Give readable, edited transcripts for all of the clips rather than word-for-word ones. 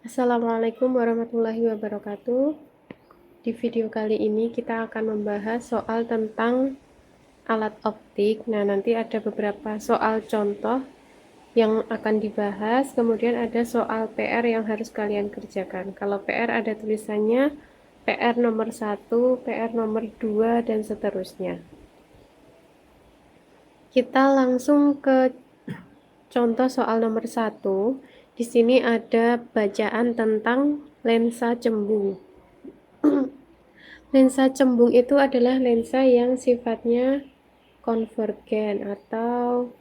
Assalamualaikum warahmatullahi wabarakatuh. Di video kali ini kita akan membahas soal tentang alat optik. Nah, nanti ada beberapa soal contoh yang akan dibahas, kemudian ada soal PR yang harus kalian kerjakan. Kalau PR ada tulisannya PR nomor 1, PR nomor 2, dan seterusnya. Kita langsung ke contoh soal nomor 1. Di sini ada bacaan tentang lensa cembung. Lensa cembung itu adalah lensa yang sifatnya konvergen atau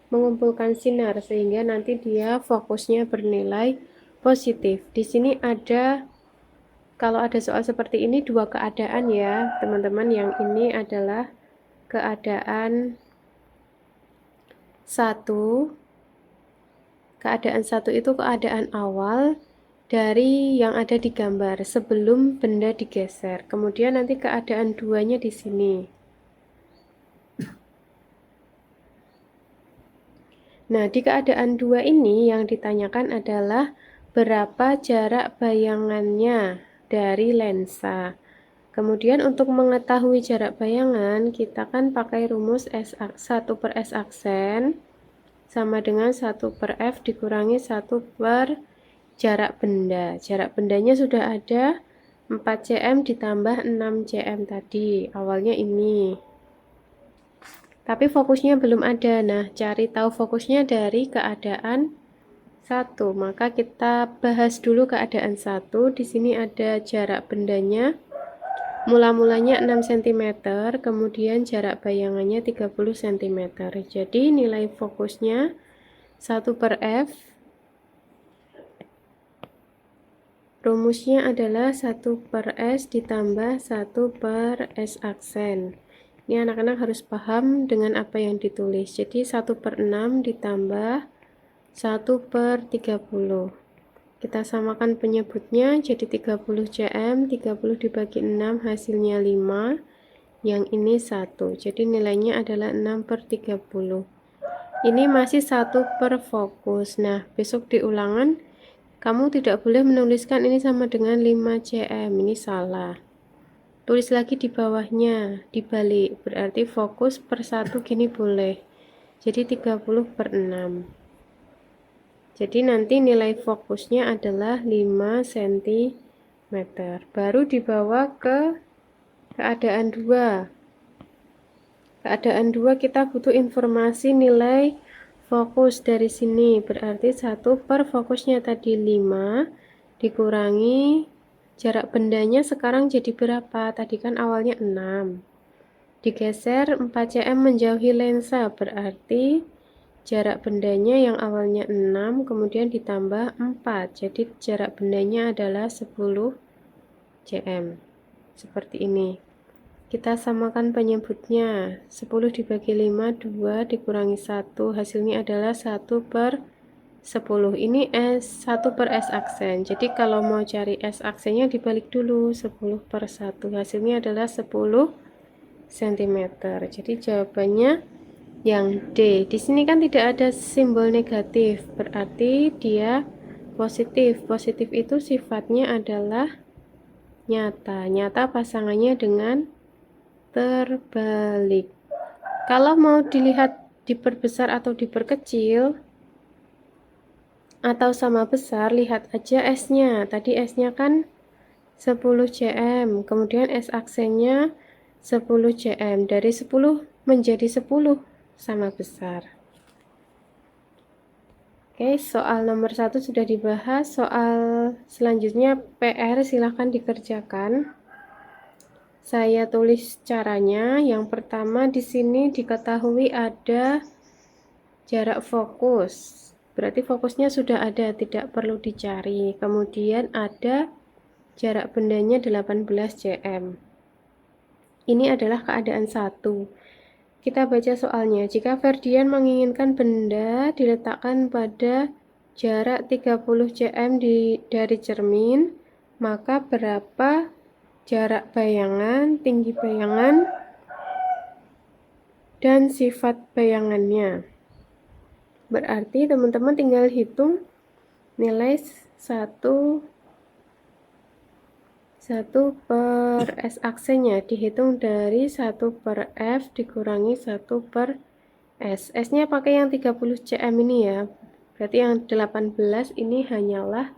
mengumpulkan sinar sehingga nanti dia fokusnya bernilai positif. Di sini ada, kalau ada soal seperti ini, dua keadaan ya teman-teman. Yang ini adalah keadaan satu. Keadaan satu itu keadaan awal dari yang ada di gambar sebelum benda digeser. Kemudian nanti keadaan duanya di sini. Nah, di keadaan dua ini yang ditanyakan adalah berapa jarak bayangannya dari lensa. Kemudian untuk mengetahui jarak bayangan, kita kan pakai rumus 1 per S aksen sama dengan 1 per F dikurangi 1 per jarak benda. Jarak bendanya sudah ada 4 cm ditambah 6 cm tadi. Awalnya ini. Tapi fokusnya belum ada. Nah, cari tahu fokusnya dari keadaan 1. Maka kita bahas dulu keadaan 1. Di sini ada jarak bendanya. Mula-mulanya 6 cm, kemudian jarak bayangannya 30 cm. Jadi nilai fokusnya 1 per F. Rumusnya adalah 1 per S ditambah 1 per S aksen. Ini anak-anak harus paham dengan apa yang ditulis. Jadi 1 per 6 ditambah 1 per 30. Kita samakan penyebutnya jadi 30 cm, 30 dibagi 6 hasilnya 5. Yang ini 1. Jadi nilainya adalah 6 per 30. Ini masih 1 per fokus. Nah, besok di ulangan kamu tidak boleh menuliskan ini sama dengan 5 cm. Ini salah. Tulis lagi di bawahnya, dibalik. Berarti fokus per 1 gini boleh. Jadi 30 per 6. Jadi nanti nilai fokusnya adalah 5 cm. Baru dibawa ke keadaan 2. Keadaan 2 kita butuh informasi nilai fokus dari sini. Berarti 1 per fokusnya tadi 5 dikurangi jarak bendanya sekarang jadi berapa? Tadi kan awalnya 6. Digeser 4 cm menjauhi lensa. Berarti jarak bendanya yang awalnya 6 kemudian ditambah 4. Jadi jarak bendanya adalah 10 cm. Seperti ini. Kita samakan penyebutnya. 10 dibagi 5, 2 dikurangi 1. Hasilnya adalah 1 per 10. Ini S1 per S aksen. Jadi kalau mau cari S aksennya dibalik dulu. 10 per 1. Hasilnya adalah 10 cm. Jadi jawabannya yang D. Di sini kan tidak ada simbol negatif, berarti dia positif. Positif itu sifatnya adalah nyata. Nyata pasangannya dengan terbalik. Kalau mau dilihat diperbesar atau diperkecil atau sama besar, lihat aja S-nya. Tadi S-nya kan 10 cm, kemudian S aksennya 10 cm. Dari 10 menjadi 10 sama besar. Oke, soal nomor 1 sudah dibahas. Soal selanjutnya PR silahkan dikerjakan. Saya tulis caranya. Yang pertama di sini diketahui ada jarak fokus. Berarti fokusnya sudah ada, tidak perlu dicari. Kemudian ada jarak bendanya 18 cm. Ini adalah keadaan 1. Kita baca soalnya. Jika Ferdian menginginkan benda diletakkan pada jarak 30 cm dari cermin, maka berapa jarak bayangan, tinggi bayangan, dan sifat bayangannya? Berarti teman-teman tinggal hitung nilai 1 per S aksennya dihitung dari 1 per F dikurangi 1 per S. S-nya pakai yang 30 cm ini ya. Berarti yang 18 ini hanyalah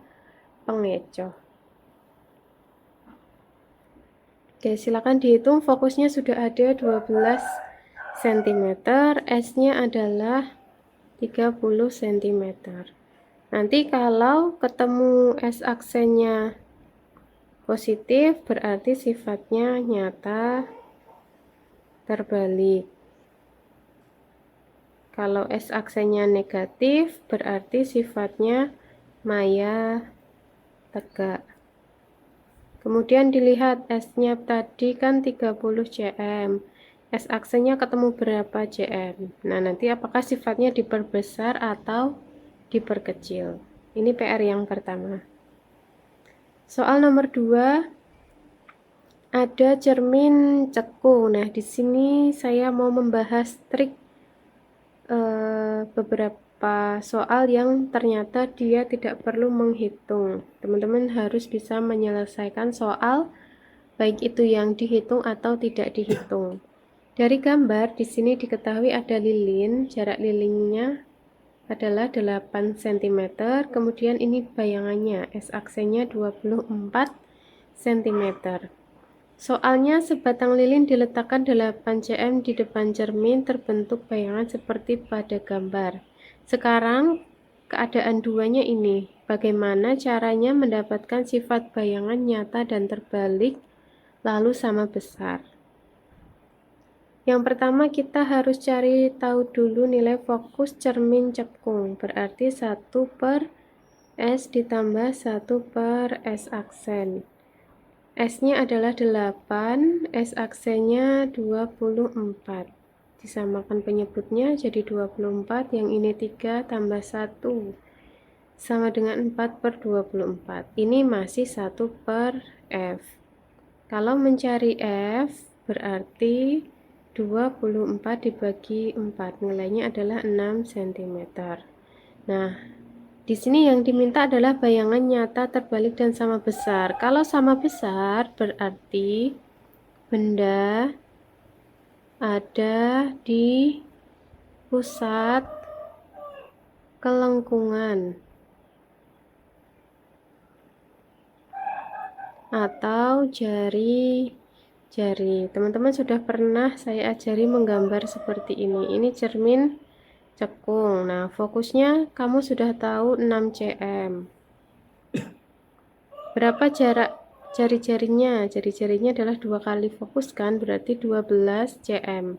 pengecoh. Oke, silakan dihitung. Fokusnya sudah ada 12 cm. S-nya adalah 30 cm. Nanti kalau ketemu S aksennya positif, berarti sifatnya nyata terbalik. Kalau S aksennya negatif, berarti sifatnya maya tegak. Kemudian dilihat S-nya tadi kan 30 cm. S aksennya ketemu berapa cm? Nah, nanti apakah sifatnya diperbesar atau diperkecil? Ini PR yang pertama. Soal nomor 2, ada cermin cekung. Nah, di sini saya mau membahas trik beberapa soal yang ternyata dia tidak perlu menghitung. Teman-teman harus bisa menyelesaikan soal baik itu yang dihitung atau tidak dihitung. Dari gambar di sini diketahui ada lilin, jarak lilinnya adalah 8 cm, kemudian ini bayangannya, S aksennya 24 cm. Soalnya sebatang lilin diletakkan 8 cm di depan cermin, terbentuk bayangan seperti pada gambar. Sekarang keadaan duanya ini, bagaimana caranya mendapatkan sifat bayangan nyata dan terbalik lalu sama besar? Yang pertama kita harus cari tahu dulu nilai fokus cermin cekung, berarti 1 per S ditambah 1 per S aksen. S-nya adalah 8, S aksennya 24. Disamakan penyebutnya jadi 24, yang ini 3 tambah 1 sama dengan 4 per 24. Ini masih 1 per F. Kalau mencari F berarti 24 dibagi 4, nilainya adalah 6 cm. Nah, di sini yang diminta adalah bayangan nyata terbalik dan sama besar. Kalau sama besar berarti benda ada di pusat kelengkungan atau jari. Teman-teman sudah pernah saya ajari menggambar seperti ini. Ini cermin cekung. Nah, fokusnya kamu sudah tahu 6 cm. Berapa jarak jari-jarinya? Jari-jarinya adalah 2 kali fokus kan, berarti 12 cm.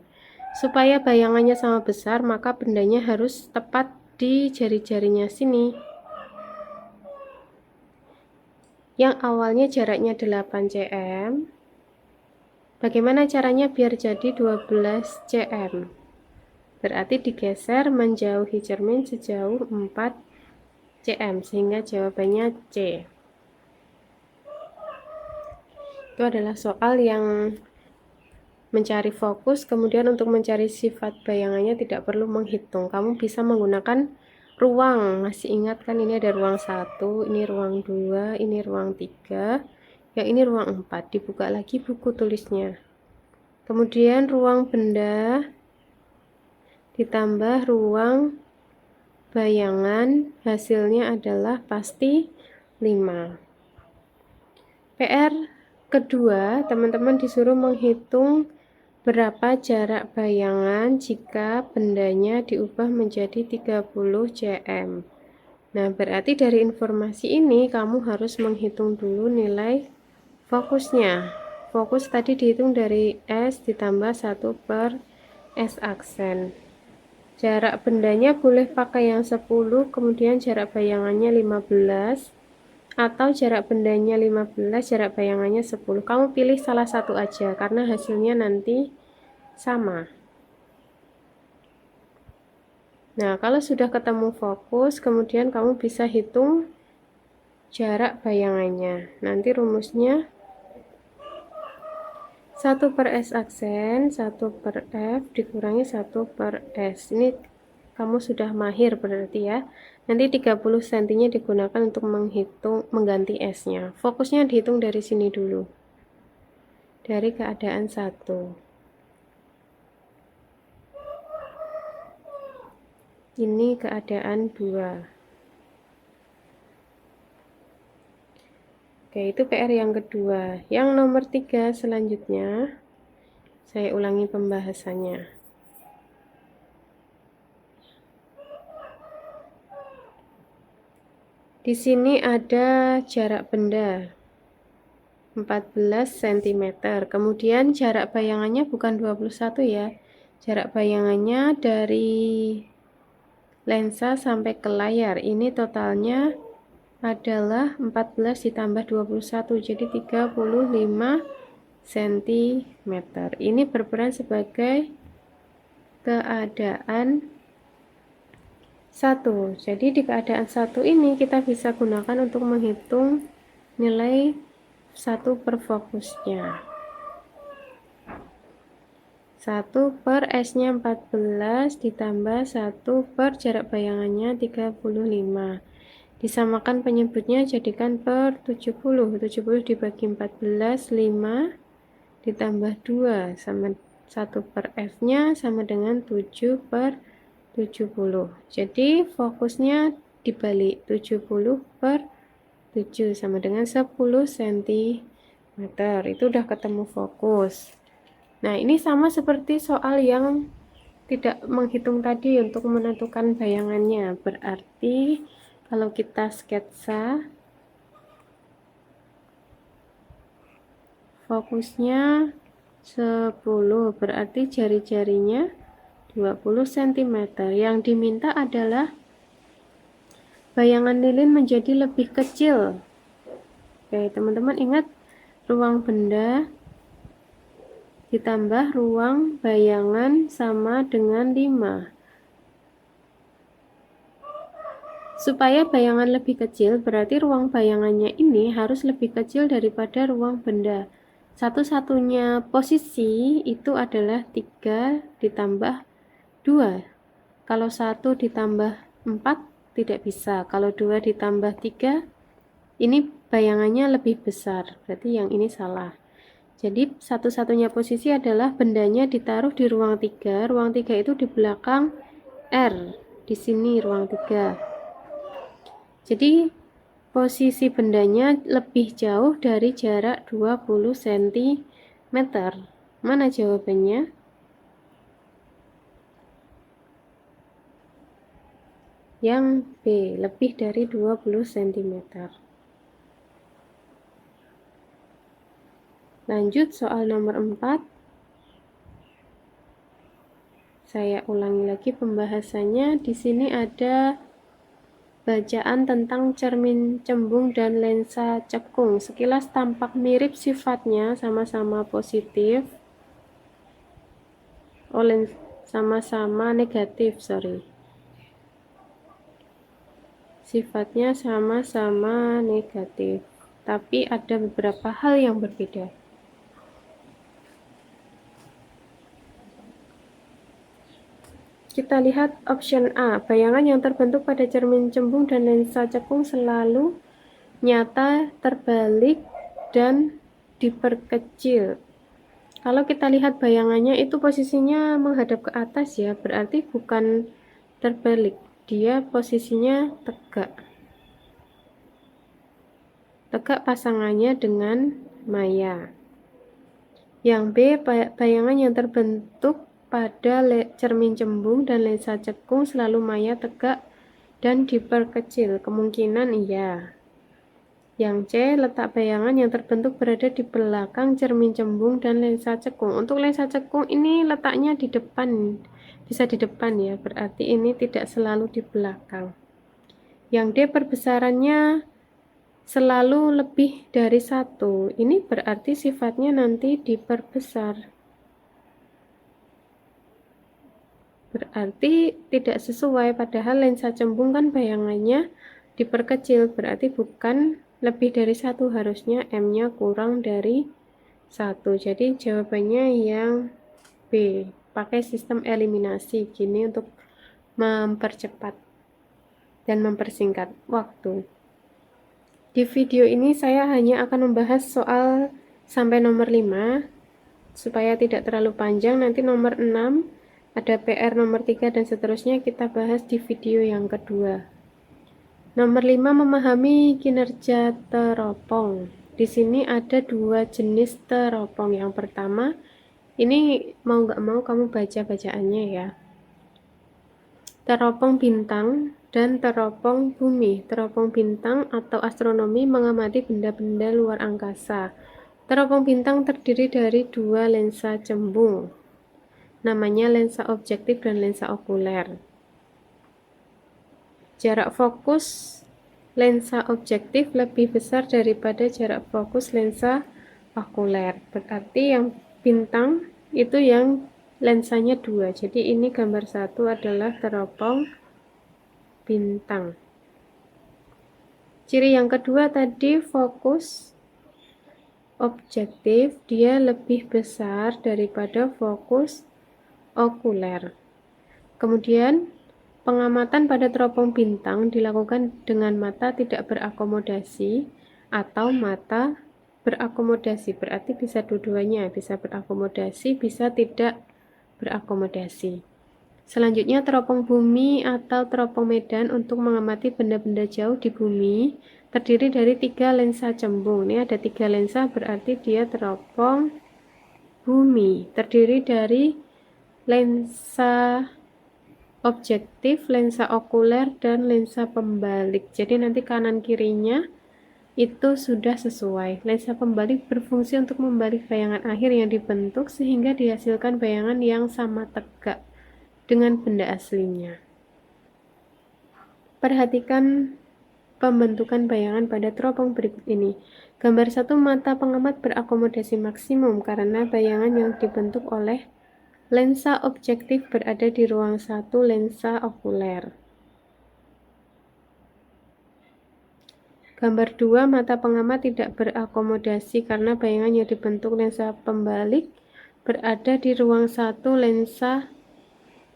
Supaya bayangannya sama besar, maka bendanya harus tepat di jari-jarinya sini. Yang awalnya jaraknya 8 cm. Bagaimana caranya biar jadi 12 cm? Berarti digeser menjauhi cermin sejauh 4 cm, sehingga jawabannya C. Itu adalah soal yang mencari fokus, kemudian untuk mencari sifat bayangannya tidak perlu menghitung. Kamu bisa menggunakan ruang. Masih ingat kan, ini ada ruang 1, ini ruang 2, ini ruang 3, yang ini ruang 4. Dibuka lagi buku tulisnya. Kemudian ruang benda ditambah ruang bayangan, hasilnya adalah pasti 5. PR kedua, teman-teman disuruh menghitung berapa jarak bayangan jika bendanya diubah menjadi 30 cm. Nah, berarti dari informasi ini kamu harus menghitung dulu nilai fokusnya. Fokus tadi dihitung dari S ditambah 1 per S aksen. Jarak bendanya boleh pakai yang 10, kemudian jarak bayangannya 15, atau jarak bendanya 15, jarak bayangannya 10. Kamu pilih salah satu aja karena hasilnya nanti sama. Nah, kalau sudah ketemu fokus, kemudian kamu bisa hitung jarak bayangannya. Nanti rumusnya 1 per S aksen, 1 per F dikurangi 1 per S. Ini kamu sudah mahir berarti ya. Nanti 30 cm-nya digunakan untuk mengganti S-nya. Fokusnya dihitung dari sini dulu. Dari keadaan 1. Ini keadaan 2. Oke, itu PR yang kedua. Yang nomor 3 selanjutnya, saya ulangi pembahasannya. Di sini ada jarak benda 14 cm. Kemudian jarak bayangannya bukan 21 ya. Jarak bayangannya dari lensa sampai ke layar. Ini totalnya adalah 14 ditambah 21, jadi 35 cm. Ini berperan sebagai keadaan 1. Jadi di keadaan 1 ini kita bisa gunakan untuk menghitung nilai 1 per fokusnya. 1 per S-nya 14 ditambah 1 per jarak bayangannya 35. Disamakan penyebutnya, jadikan per 70. 70 dibagi 14, 5 ditambah 2 sama 1 per F-nya sama dengan 7 per 70. Jadi fokusnya dibalik, 70 per 7 sama dengan 10 cm. Itu udah ketemu fokus. Nah, ini sama seperti soal yang tidak menghitung tadi untuk menentukan bayangannya. Berarti kalau kita sketsa, fokusnya 10, berarti jari-jarinya 20 cm. Yang diminta adalah bayangan lilin menjadi lebih kecil. Oke, teman-teman ingat, ruang benda ditambah ruang bayangan sama dengan 5. Supaya bayangan lebih kecil, berarti ruang bayangannya ini harus lebih kecil daripada ruang benda. Satu-satunya posisi itu adalah 3 ditambah 2. Kalau 1 ditambah 4 tidak bisa. Kalau 2 ditambah 3, ini bayangannya lebih besar. Berarti yang ini salah. Jadi satu-satunya posisi adalah bendanya ditaruh di ruang 3. Ruang 3 itu di belakang R. Di sini ruang 3. Jadi posisi bendanya lebih jauh dari jarak 20 cm. Mana jawabannya? Yang B, lebih dari 20 cm. Lanjut soal nomor 4. Saya ulangi lagi pembahasannya. Di sini ada bacaan tentang cermin cembung dan lensa cekung. Sekilas tampak mirip sifatnya, sama-sama positif. Sama-sama negatif, sifatnya sama-sama negatif, tapi ada beberapa hal yang berbeda. Kita lihat option A. Bayangan yang terbentuk pada cermin cembung dan lensa cekung selalu nyata, terbalik, dan diperkecil. Kalau kita lihat bayangannya itu posisinya menghadap ke atas ya, berarti bukan terbalik. Dia posisinya tegak. Tegak pasangannya dengan maya. Yang B, bayangan yang terbentuk pada cermin cembung dan lensa cekung selalu maya, tegak, dan diperkecil. Kemungkinan iya. Yang C, letak bayangan yang terbentuk berada di belakang cermin cembung dan lensa cekung. Untuk lensa cekung ini letaknya di depan, bisa di depan ya, berarti ini tidak selalu di belakang. Yang D, perbesarannya selalu lebih dari 1. Ini berarti sifatnya nanti diperbesar. Berarti tidak sesuai, padahal lensa cembung kan bayangannya diperkecil, berarti bukan lebih dari 1, harusnya M-nya kurang dari 1. Jadi jawabannya yang B, pakai sistem eliminasi gini untuk mempercepat. dan mempersingkat waktu. Di video ini saya hanya akan membahas soal sampai nomor 5 supaya tidak terlalu panjang. Nanti nomor 6 ada PR nomor 3 dan seterusnya kita bahas di video yang kedua. Nomor 5, memahami kinerja teropong. Di sini ada 2 jenis teropong. Yang pertama, ini mau nggak mau kamu baca bacaannya ya. Teropong bintang dan teropong bumi. Teropong bintang atau astronomi mengamati benda-benda luar angkasa. Teropong bintang terdiri dari 2 lensa cembung. Namanya lensa objektif dan lensa okuler. Jarak fokus lensa objektif lebih besar daripada jarak fokus lensa okuler. Berarti yang bintang itu yang lensanya 2. Jadi ini gambar 1 adalah teropong bintang. Ciri yang kedua tadi fokus objektif, dia lebih besar daripada fokus okuler. Kemudian pengamatan pada teropong bintang dilakukan dengan mata tidak berakomodasi atau mata berakomodasi. Berarti bisa dua-duanya, bisa berakomodasi, bisa tidak berakomodasi. Selanjutnya teropong bumi atau teropong medan untuk mengamati benda-benda jauh di bumi terdiri dari 3 lensa cembung. Ini ada 3 lensa, berarti dia teropong bumi. Terdiri dari lensa objektif, lensa okuler, dan lensa pembalik. Jadi nanti kanan kirinya itu sudah sesuai. Lensa pembalik berfungsi untuk membalik bayangan akhir yang dibentuk sehingga dihasilkan bayangan yang sama tegak dengan benda aslinya. Perhatikan pembentukan bayangan pada teropong berikut ini. Gambar 1, mata pengamat berakomodasi maksimum karena bayangan yang dibentuk oleh lensa objektif berada di ruang 1 lensa okuler. Gambar 2, mata pengamat tidak berakomodasi karena bayangan yang dibentuk lensa pembalik berada di ruang 1 lensa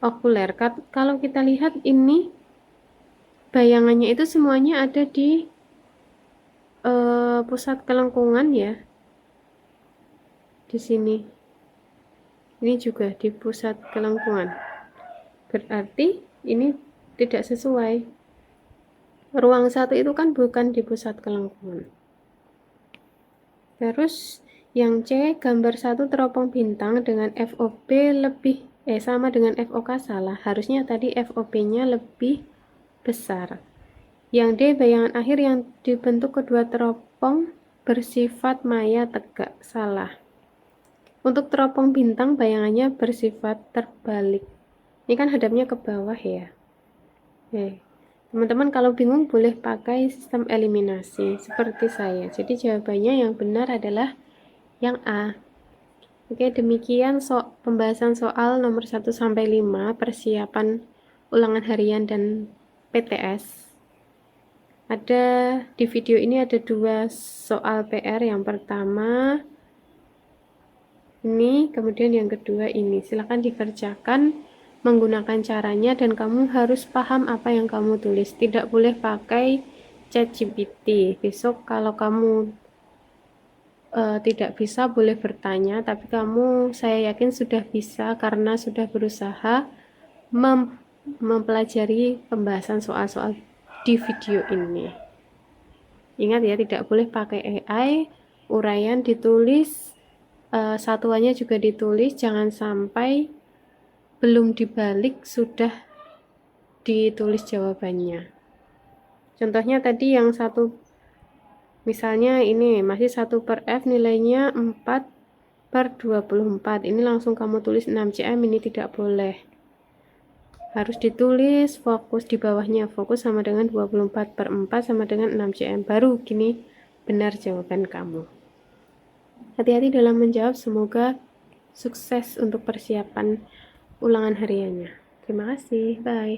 okuler. Kalau kita lihat ini bayangannya itu semuanya ada di pusat kelengkungan ya. Di sini. Ini juga di pusat kelengkungan. Berarti ini tidak sesuai. Ruang 1 itu kan bukan di pusat kelengkungan. Terus yang C, gambar 1 teropong bintang dengan FOB sama dengan FOK salah. Harusnya tadi FOB-nya lebih besar. Yang D, bayangan akhir yang dibentuk kedua teropong bersifat maya tegak, salah. Untuk teropong bintang bayangannya bersifat terbalik. Ini kan hadapnya ke bawah ya. Teman-teman kalau bingung boleh pakai sistem eliminasi seperti saya. Jadi jawabannya yang benar adalah yang A. Oke, demikian pembahasan soal nomor 1 sampai 5 persiapan ulangan harian dan PTS. Di video ini ada 2 soal PR. Yang pertama ini, kemudian yang kedua ini. Silakan dikerjakan menggunakan caranya dan kamu harus paham apa yang kamu tulis. Tidak boleh pakai ChatGPT. Besok kalau kamu tidak bisa boleh bertanya, tapi kamu saya yakin sudah bisa karena sudah berusaha mempelajari pembahasan soal-soal di video ini. Ingat ya, tidak boleh pakai AI, uraian ditulis, satuannya juga ditulis, jangan sampai belum dibalik sudah ditulis jawabannya. Contohnya tadi yang 1, misalnya ini masih 1/F nilainya 4/24. Ini langsung kamu tulis 6 cm, ini tidak boleh. Harus ditulis fokus di bawahnya, fokus sama dengan 24/4 sama dengan 6 cm. Baru gini benar jawaban kamu. Hati-hati dalam menjawab, semoga sukses untuk persiapan ulangan hariannya. Terima kasih, bye.